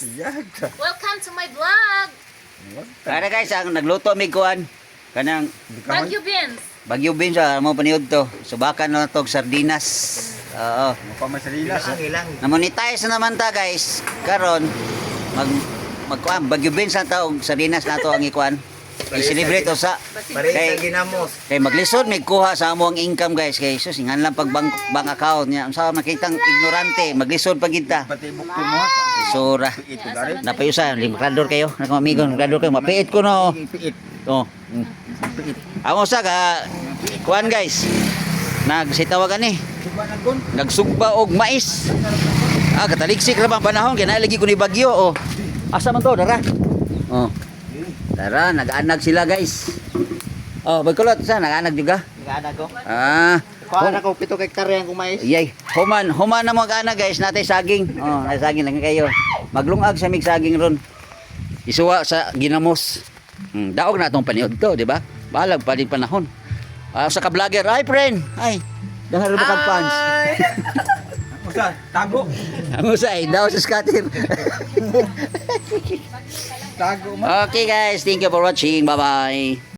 Welcome to my vlog. Kada guys, ang nagluto mig kuan kanang Baguio beans. Baguio beans mo paniud to. Subakan na tog sardinas. Oo. Pamasalinas. Na-monetize naman ta guys. Karon magkuan Baguio beans ang taog sardinas nato ang ikuan. I-celebrate sa Parehas ginamos. kay maglisod may kuha sa amo ang income guys kay sus ingan lang pag bank account niya. Unsa makitang ignorante maglisod pag kita. Pati bukti mo. Sura. Ito dari. Napayusa, limakrador kayo. Nakamigo, nakrador kayo. Mapiit ko no. Piit. Oh. Ako sa ka kuan guys. Nagsitawagan ni. Nagsugba og mais. Kataligsik ra bang panahon kay nalagi ko ni bagyo oh. Asa man to dara? Oh. Dara, nag-anag sila guys. Oh, bagkulot sa nag-anag juga. Nag-anak ko. Kuha na ko 7 hektarya ang kumais. Iyay, human na mga ana guys, natay saging. Oh, natay saging lang kayo. Maglungag sa mig saging ron. Isuwa sa ginamos. Daog na tong paniod to, di ba? Balag pa din panahon. Sa ka-vlogger, ay friend, ay. Dahil ba kag fans? Usa, tago. Ang usay daw sa scatter. Tago mo. Okay guys, thank you for watching. Bye-bye.